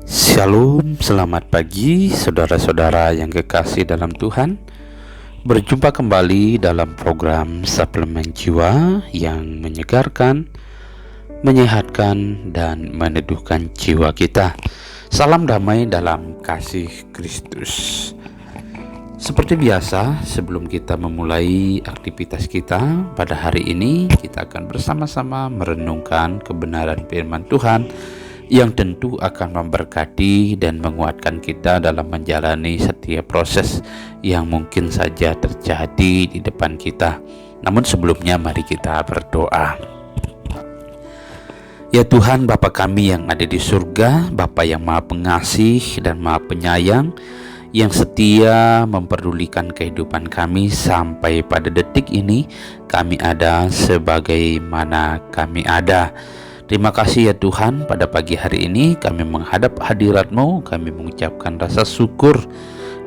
Shalom, selamat pagi saudara-saudara yang kekasih dalam Tuhan. Berjumpa kembali dalam program Suplemen Jiwa yang menyegarkan, menyehatkan, dan meneduhkan jiwa kita. Salam damai dalam kasih Kristus. Seperti biasa, sebelum kita memulai aktivitas kita pada hari ini, kita akan bersama-sama merenungkan kebenaran firman Tuhan yang tentu akan memberkati dan menguatkan kita dalam menjalani setiap proses yang mungkin saja terjadi di depan kita. Namun sebelumnya mari kita berdoa. Ya Tuhan, Bapa kami yang ada di surga, Bapa yang Maha Pengasih dan Maha Penyayang, yang setia memperdulikan kehidupan kami sampai pada detik ini kami ada sebagaimana kami ada. Terima kasih ya Tuhan, pada pagi hari ini kami menghadap hadirat-Mu, kami mengucapkan rasa syukur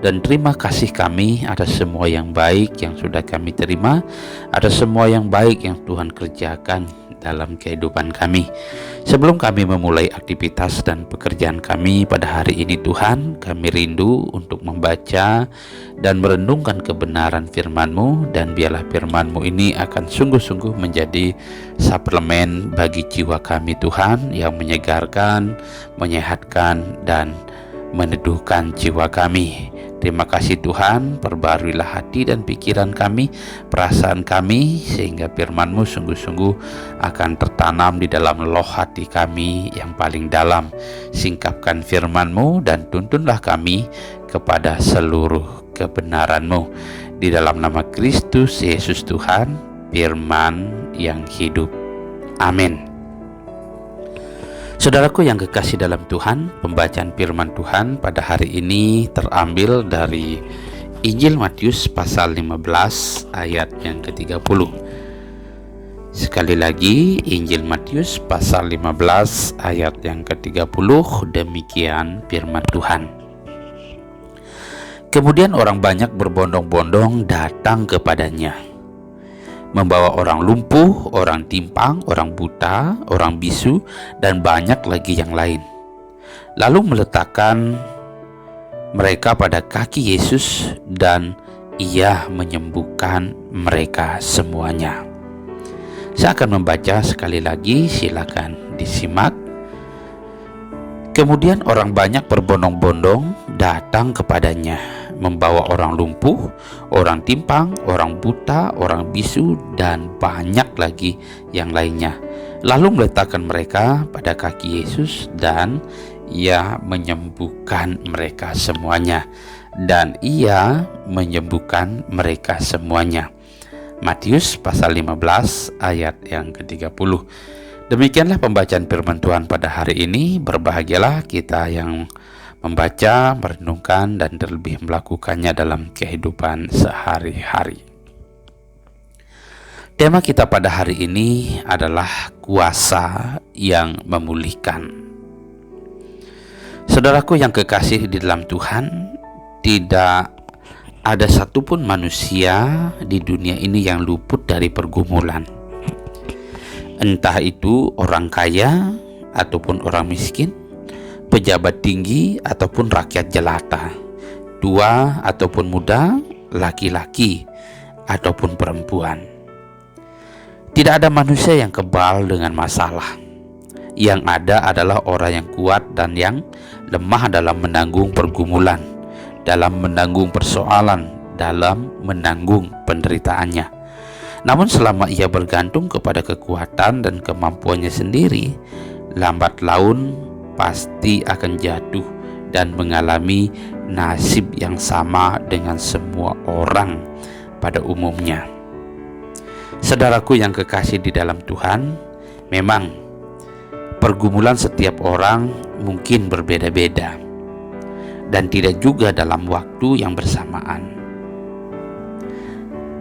dan terima kasih kami atas semua yang baik yang sudah kami terima, atas semua yang baik yang Tuhan kerjakan dalam kehidupan kami. Sebelum kami memulai aktivitas dan pekerjaan kami pada hari ini Tuhan, kami rindu untuk membaca dan merenungkan kebenaran firman-Mu, dan biarlah firman-Mu ini akan sungguh-sungguh menjadi suplemen bagi jiwa kami Tuhan, yang menyegarkan, menyehatkan, dan meneduhkan jiwa kami. Terima kasih Tuhan, perbaruilah hati dan pikiran kami, perasaan kami, sehingga firman-Mu sungguh-sungguh akan tertanam di dalam loh hati kami yang paling dalam. Singkapkan firman-Mu dan tuntunlah kami kepada seluruh kebenaran-Mu. Di dalam nama Kristus Yesus Tuhan, firman yang hidup. Amin. Saudaraku yang kekasih dalam Tuhan, pembacaan firman Tuhan pada hari ini terambil dari Injil Matius pasal 15 ayat yang ke-30. Sekali lagi, Injil Matius pasal 15 ayat yang ke-30, demikian firman Tuhan. Kemudian orang banyak berbondong-bondong datang kepadanya, membawa orang lumpuh, orang timpang, orang buta, orang bisu, dan banyak lagi yang lain. Lalu meletakkan mereka pada kaki Yesus, dan Ia menyembuhkan mereka semuanya. Saya akan membaca sekali lagi, silakan disimak. Kemudian orang banyak berbondong-bondong datang kepadanya, membawa orang lumpuh, orang timpang, orang buta, orang bisu, dan banyak lagi yang lainnya. Lalu meletakkan mereka pada kaki Yesus, dan Ia menyembuhkan mereka semuanya. Dan Ia menyembuhkan mereka semuanya. Matius pasal 15 ayat yang ke-30. Demikianlah pembacaan firman Tuhan pada hari ini. Berbahagialah kita yang membaca, merenungkan, dan terlebih melakukannya dalam kehidupan sehari-hari. Tema kita pada hari ini adalah kuasa yang memulihkan. Saudaraku yang kekasih di dalam Tuhan, tidak ada satupun manusia di dunia ini yang luput dari pergumulan. Entah itu orang kaya ataupun orang miskin, pejabat tinggi ataupun rakyat jelata, tua ataupun muda, laki-laki ataupun perempuan. Tidak ada manusia yang kebal dengan masalah. Yang ada adalah orang yang kuat dan yang lemah dalam menanggung pergumulan, dalam menanggung persoalan, dalam menanggung penderitaannya. Namun selama ia bergantung kepada kekuatan dan kemampuannya sendiri, lambat laun pasti akan jatuh dan mengalami nasib yang sama dengan semua orang pada umumnya. Saudaraku yang kekasih di dalam Tuhan, memang pergumulan setiap orang mungkin berbeda-beda dan tidak juga dalam waktu yang bersamaan.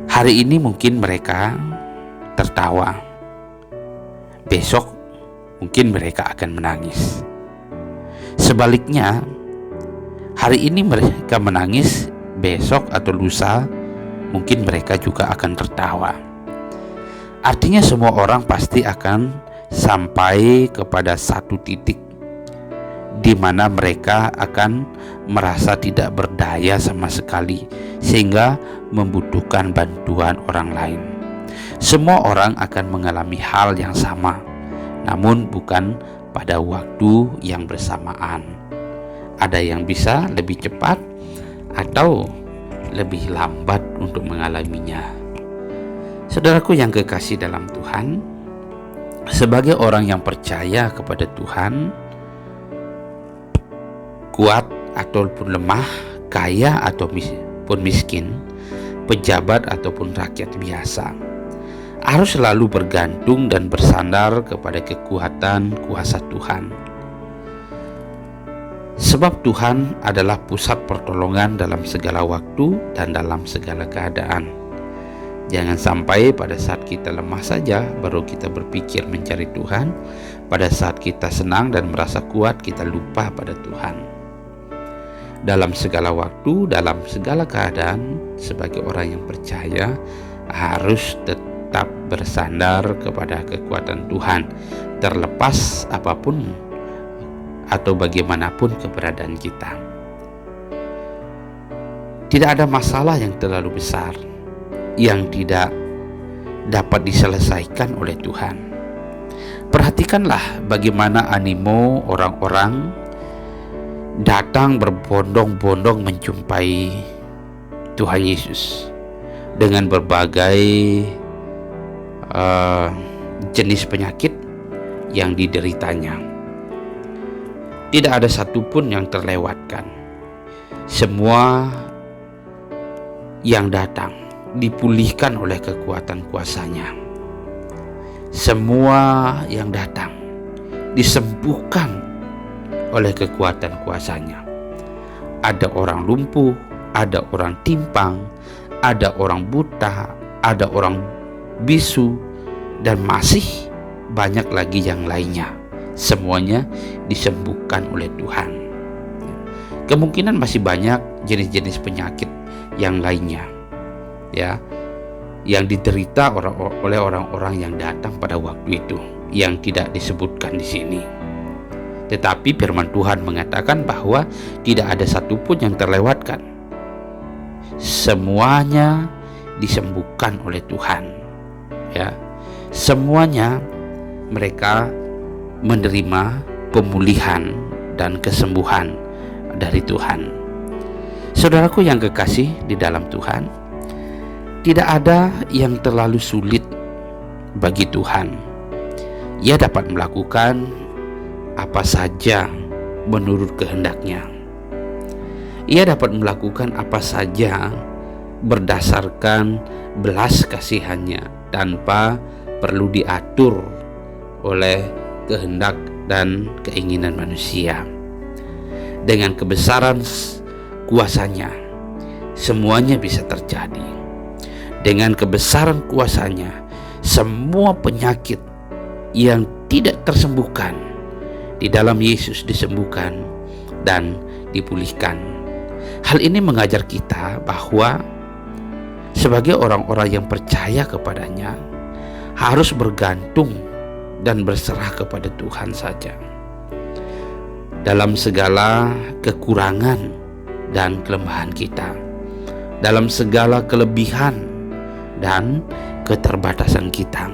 Hari ini mungkin mereka tertawa, besok mungkin mereka akan menangis. Sebaliknya, hari ini mereka menangis, besok atau lusa mungkin mereka juga akan tertawa. Artinya semua orang pasti akan sampai kepada satu titik di mana mereka akan merasa tidak berdaya sama sekali, sehingga membutuhkan bantuan orang lain. Semua orang akan mengalami hal yang sama, namun bukan pada waktu yang bersamaan. Ada yang bisa lebih cepat atau lebih lambat untuk mengalaminya. Saudaraku yang kekasih dalam Tuhan, sebagai orang yang percaya kepada Tuhan, kuat ataupun lemah, kaya ataupun miskin, pejabat ataupun rakyat biasa, harus selalu bergantung dan bersandar kepada kekuatan kuasa Tuhan. Sebab Tuhan adalah pusat pertolongan dalam segala waktu dan dalam segala keadaan. Jangan sampai pada saat kita lemah saja baru kita berpikir mencari Tuhan. Pada saat kita senang dan merasa kuat, kita lupa pada Tuhan. Dalam segala waktu, dalam segala keadaan, sebagai orang yang percaya harus tetap bersandar kepada kekuatan Tuhan, terlepas apapun atau bagaimanapun keberadaan kita. Tidak ada masalah yang terlalu besar yang tidak dapat diselesaikan oleh Tuhan. Perhatikanlah bagaimana animo orang-orang datang berbondong-bondong menjumpai Tuhan Yesus dengan berbagai jenis penyakit yang dideritanya. Tidak ada satupun yang terlewatkan. Semua yang datang dipulihkan oleh kekuatan kuasa-Nya. Semua yang datang disembuhkan oleh kekuatan kuasa-Nya. Ada orang lumpuh, ada orang timpang, ada orang buta, ada orang bisu, dan masih banyak lagi yang lainnya. Semuanya disembuhkan oleh Tuhan. Kemungkinan masih banyak jenis-jenis penyakit yang lainnya, ya, yang diderita oleh orang-orang yang datang pada waktu itu, yang tidak disebutkan di sini. Tetapi firman Tuhan mengatakan bahwa tidak ada satupun yang terlewatkan. Semuanya disembuhkan oleh Tuhan. Ya, semuanya mereka menerima pemulihan dan kesembuhan dari Tuhan. Saudaraku yang kekasih di dalam Tuhan, tidak ada yang terlalu sulit bagi Tuhan. Ia dapat melakukan apa saja menurut kehendak-Nya. Ia dapat melakukan apa saja berdasarkan belas kasihan-Nya tanpa perlu diatur oleh kehendak dan keinginan manusia. Dengan kebesaran kuasa-Nya, semuanya bisa terjadi. Dengan kebesaran kuasa-Nya, semua penyakit yang tidak tersembuhkan di dalam Yesus disembuhkan dan dipulihkan. Hal ini mengajar kita bahwa sebagai orang-orang yang percaya kepadanya harus bergantung dan berserah kepada Tuhan saja. Dalam segala kekurangan dan kelemahan kita, dalam segala kelebihan dan keterbatasan kita.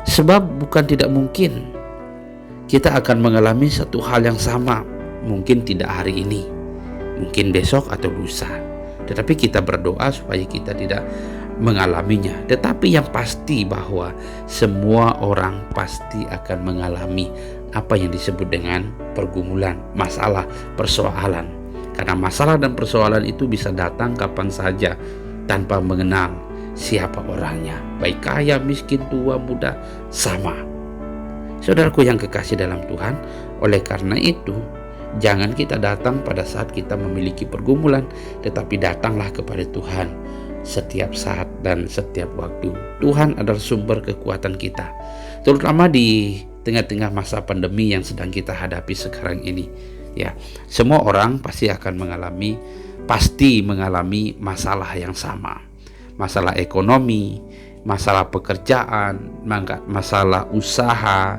Sebab bukan tidak mungkin kita akan mengalami satu hal yang sama, mungkin tidak hari ini, mungkin besok atau lusa. Tetapi kita berdoa supaya kita tidak mengalaminya. Tetapi yang pasti bahwa semua orang pasti akan mengalami apa yang disebut dengan pergumulan, masalah, persoalan. Karena masalah dan persoalan itu bisa datang kapan saja tanpa mengenal siapa orangnya. Baik kaya, miskin, tua, muda, sama. Saudaraku yang kekasih dalam Tuhan, oleh karena itu jangan kita datang pada saat kita memiliki pergumulan, tetapi datanglah kepada Tuhan setiap saat dan setiap waktu. Tuhan adalah sumber kekuatan kita, terutama di tengah-tengah masa pandemi yang sedang kita hadapi sekarang ini. Ya, semua orang pasti mengalami masalah yang sama. Masalah ekonomi, masalah pekerjaan, masalah usaha,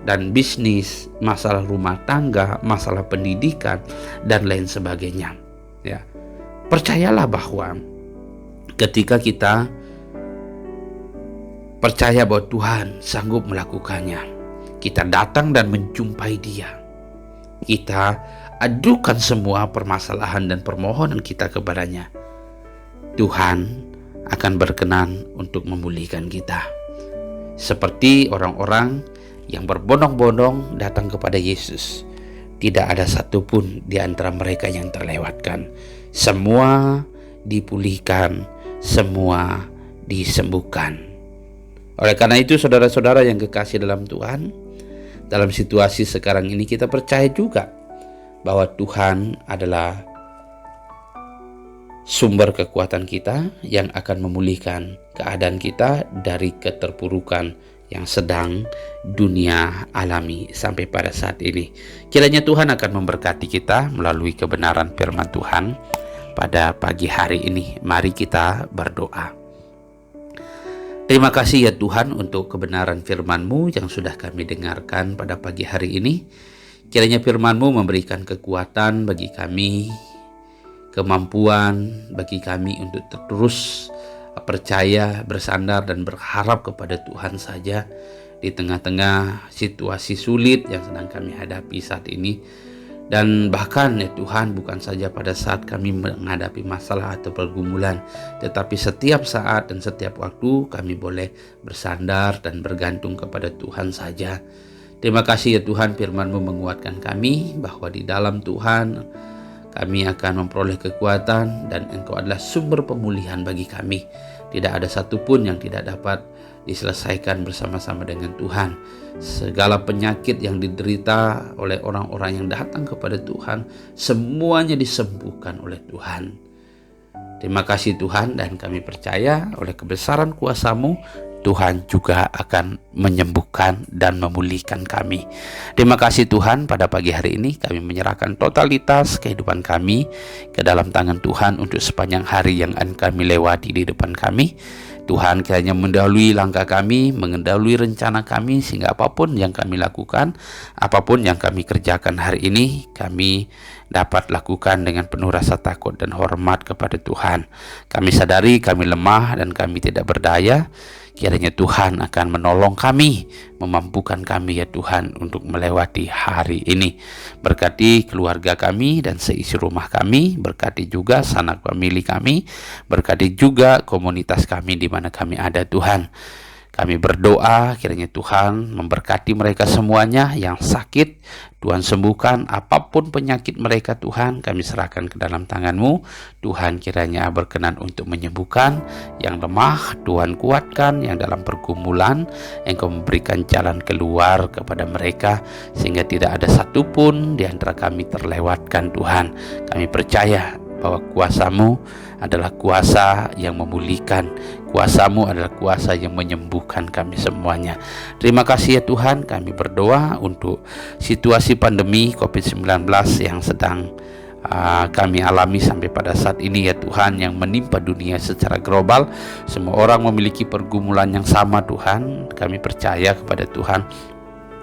dan bisnis, masalah rumah tangga, masalah pendidikan, dan lain sebagainya. Ya, percayalah bahwa ketika kita percaya bahwa Tuhan sanggup melakukannya, kita datang dan menjumpai Dia. Kita adukan semua permasalahan dan permohonan kita kepadanya. Tuhan akan berkenan untuk memulihkan kita. Seperti orang-orang yang berbondong-bondong datang kepada Yesus, tidak ada satupun di antara mereka yang terlewatkan. Semua dipulihkan, semua disembuhkan. Oleh karena itu, saudara-saudara yang kekasih dalam Tuhan, dalam situasi sekarang ini kita percaya juga bahwa Tuhan adalah sumber kekuatan kita yang akan memulihkan keadaan kita dari keterpurukan yang sedang dunia alami sampai pada saat ini. Kiranya Tuhan akan memberkati kita melalui kebenaran firman Tuhan pada pagi hari ini. Mari kita berdoa. Terima kasih ya Tuhan untuk kebenaran firman-Mu yang sudah kami dengarkan pada pagi hari ini. Kiranya firman-Mu memberikan kekuatan bagi kami, kemampuan bagi kami untuk terus percaya, bersandar dan berharap kepada Tuhan saja di tengah-tengah situasi sulit yang sedang kami hadapi saat ini. Dan bahkan ya Tuhan, bukan saja pada saat kami menghadapi masalah atau pergumulan, tetapi setiap saat dan setiap waktu kami boleh bersandar dan bergantung kepada Tuhan saja. Terima kasih ya Tuhan, firman-Mu menguatkan kami bahwa di dalam Tuhan kami akan memperoleh kekuatan dan Engkau adalah sumber pemulihan bagi kami. Tidak ada satupun yang tidak dapat diselesaikan bersama-sama dengan Tuhan. Segala penyakit yang diderita oleh orang-orang yang datang kepada Tuhan, semuanya disembuhkan oleh Tuhan. Terima kasih Tuhan, dan kami percaya oleh kebesaran kuasa-Mu, Tuhan juga akan menyembuhkan dan memulihkan kami. Terima kasih Tuhan, pada pagi hari ini kami menyerahkan totalitas kehidupan kami ke dalam tangan Tuhan untuk sepanjang hari yang akan kami lewati di depan kami. Tuhan kiranya mendahului langkah kami, mengendalui rencana kami, sehingga apapun yang kami lakukan, apapun yang kami kerjakan hari ini, kami dapat lakukan dengan penuh rasa takut dan hormat kepada Tuhan. Kami sadari kami lemah dan kami tidak berdaya. Kiranya Tuhan akan menolong kami, memampukan kami ya Tuhan untuk melewati hari ini. Berkati keluarga kami dan seisi rumah kami, berkati juga sanak famili kami, berkati juga komunitas kami di mana kami ada Tuhan. Kami berdoa kiranya Tuhan memberkati mereka semuanya yang sakit, Tuhan sembuhkan apapun penyakit mereka Tuhan, kami serahkan ke dalam tangan-Mu. Tuhan kiranya berkenan untuk menyembuhkan yang lemah, Tuhan kuatkan yang dalam pergumulan, Engkau memberikan jalan keluar kepada mereka sehingga tidak ada satupun di antara kami terlewatkan Tuhan. Kami percaya bahwa kuasa-Mu adalah kuasa yang memulihkan, kuasa-Mu adalah kuasa yang menyembuhkan kami semuanya. Terima kasih ya Tuhan, kami berdoa untuk situasi pandemi COVID-19 yang sedang kami alami sampai pada saat ini ya Tuhan, yang menimpa dunia secara global. Semua orang memiliki pergumulan yang sama Tuhan. Kami percaya kepada Tuhan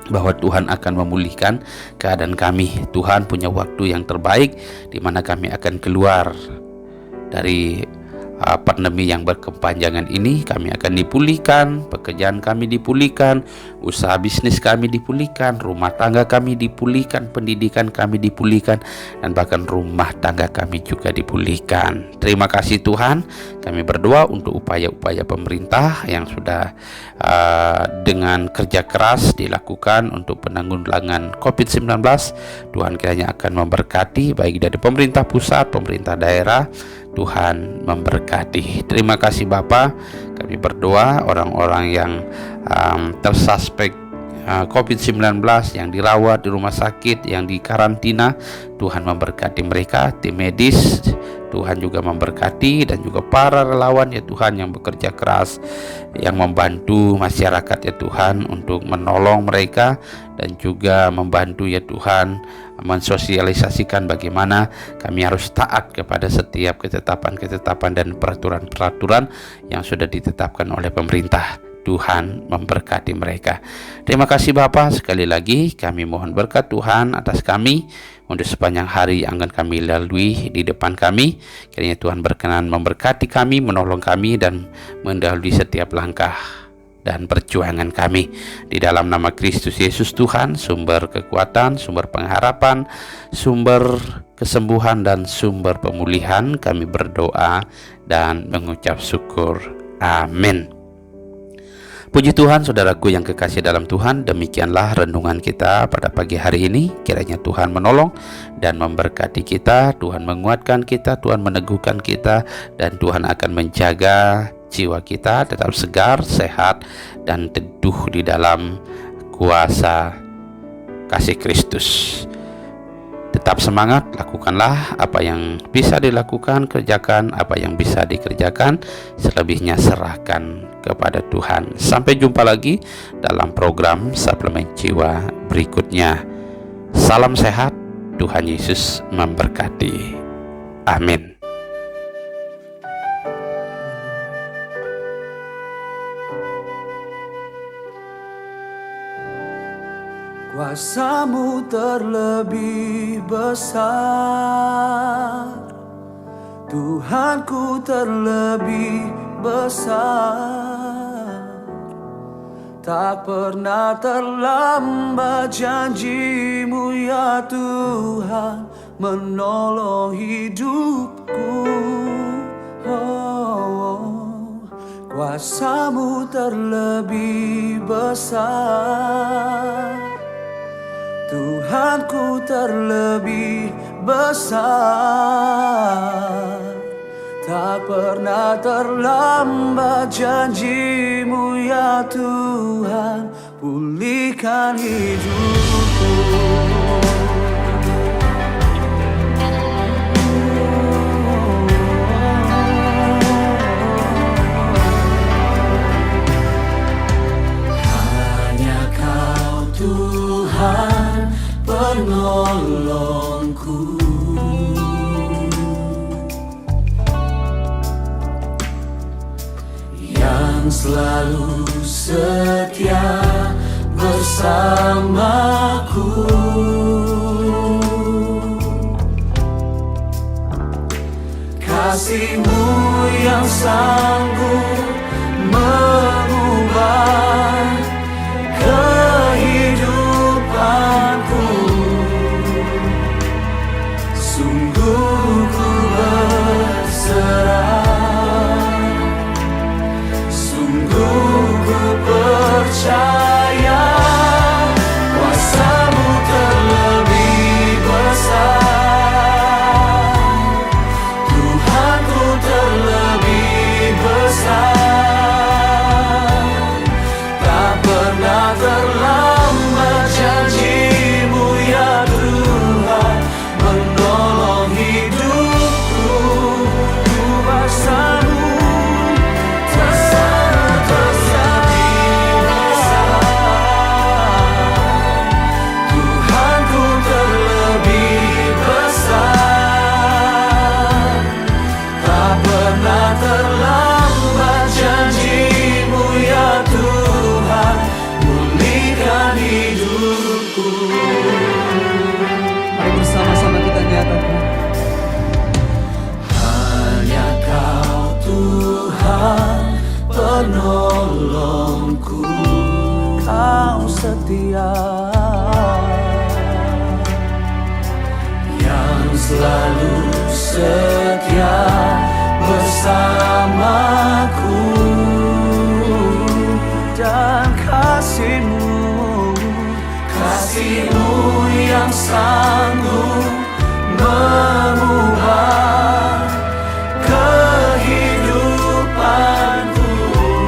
bahwa Tuhan akan memulihkan keadaan kami. Tuhan punya waktu yang terbaik di mana kami akan keluar dari pandemi yang berkepanjangan ini. Kami akan dipulihkan, pekerjaan kami dipulihkan, usaha bisnis kami dipulihkan, rumah tangga kami dipulihkan, pendidikan kami dipulihkan, dan bahkan rumah tangga kami juga dipulihkan. Terima kasih Tuhan. Kami berdoa untuk upaya-upaya pemerintah yang sudah dengan kerja keras dilakukan untuk penanggulangan COVID-19. Tuhan kiranya akan memberkati baik dari pemerintah pusat, pemerintah daerah. Tuhan memberkati. Terima kasih Bapa. Kami berdoa orang-orang yang tersuspek COVID-19, yang dirawat di rumah sakit, yang di karantina, Tuhan memberkati mereka, tim medis Tuhan juga memberkati, dan juga para relawan ya Tuhan yang bekerja keras, yang membantu masyarakat ya Tuhan untuk menolong mereka, dan juga membantu ya Tuhan mensosialisasikan bagaimana kami harus taat kepada setiap ketetapan-ketetapan dan peraturan-peraturan yang sudah ditetapkan oleh pemerintah. Tuhan memberkati mereka. Terima kasih Bapa, sekali lagi kami mohon berkat Tuhan atas kami untuk sepanjang hari yang akan kami lalui di depan kami. Kiranya Tuhan berkenan memberkati kami, menolong kami, dan mendahului setiap langkah dan perjuangan kami. Di dalam nama Kristus Yesus Tuhan, sumber kekuatan, sumber pengharapan, sumber kesembuhan, dan sumber pemulihan, kami berdoa dan mengucap syukur. Amin. Puji Tuhan, saudaraku yang kekasih dalam Tuhan, demikianlah renungan kita pada pagi hari ini. Kiranya Tuhan menolong dan memberkati kita, Tuhan menguatkan kita, Tuhan meneguhkan kita, dan Tuhan akan menjaga jiwa kita tetap segar, sehat, dan teduh di dalam kuasa kasih Kristus. Tetap semangat, lakukanlah apa yang bisa dilakukan, kerjakan apa yang bisa dikerjakan, selebihnya serahkan kepada Tuhan. Sampai jumpa lagi dalam program Suplemen Jiwa berikutnya. Salam sehat, Tuhan Yesus memberkati. Amin. Kuasa-Mu terlebih besar, Tuhanku terlebih besar. Tak pernah terlambat janji-Mu ya Tuhan, menolong hidupku. Kuasa-Mu terlebih besar, Tuhanku terlebih besar. Tak pernah terlambat janji-Mu ya Tuhan, pulihkan hidupku. Hanya Kau Tuhan penolongku, yang selalu setia bersamaku. Kasih-Mu yang sanggup mengubah kehidupanku. Sungguh ku berserah, sungguh ku percaya. Kuasa-Mu terlebih besar, Tuhanku terlebih besar. Tak pernah terlambat janji-Mu ya Tuhan, menolong hidupku. Kuasa-Mu terlebih besar, Tuhanku terlebih besar. Tak pernah terlambat janji-Mu ya Tuhan, pulihkan hidupku. Mari bersama-sama kita nyatakan, hanya Kau Tuhan penolongku. Kau setia, yang selalu setia bersamaku. Dan kasih-Mu yang sanggup mengubah kehidupanku.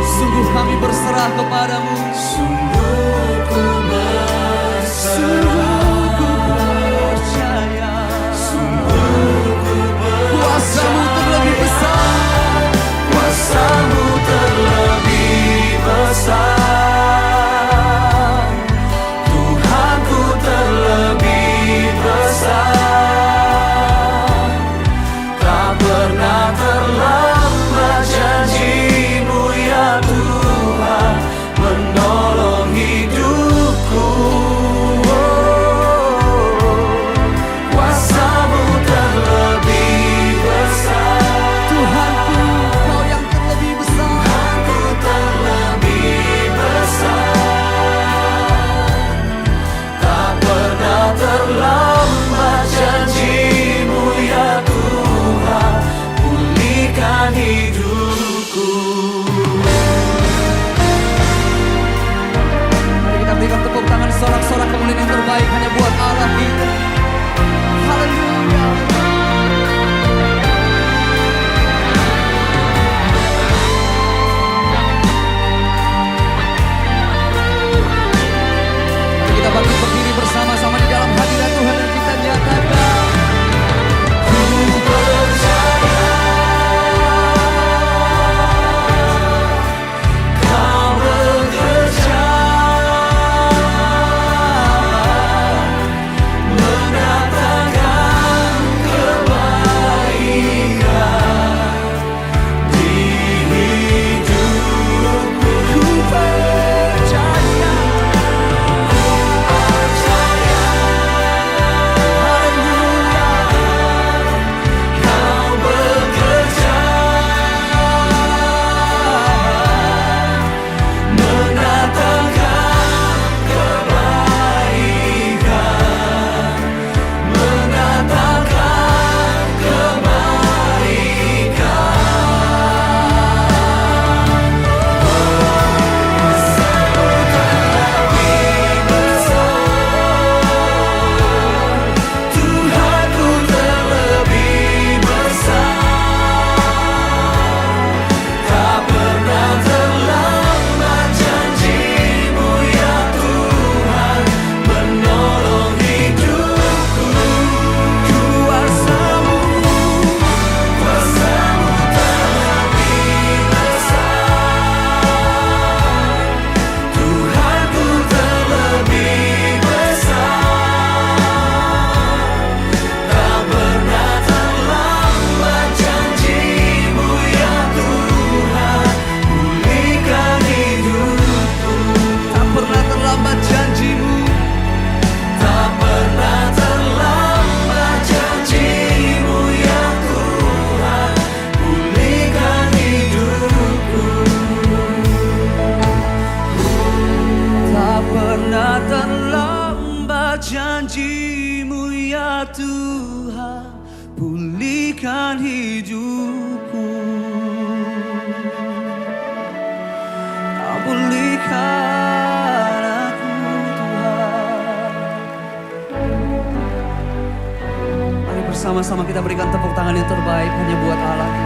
Sungguh kami berserah kepadamu, sungguh ku berserah, sungguh ku percaya, sungguh ku berserah. Kuasa-Mu terlebih besar, Kuasa-Mu terlebih besar, Tuhanku terlebih besar. janjimu ya Tuhan, pulihkan hidupku. Kau pulihkan aku Tuhan. Mari bersama-sama kita berikan tepuk tangan yang terbaik hanya buat Allah.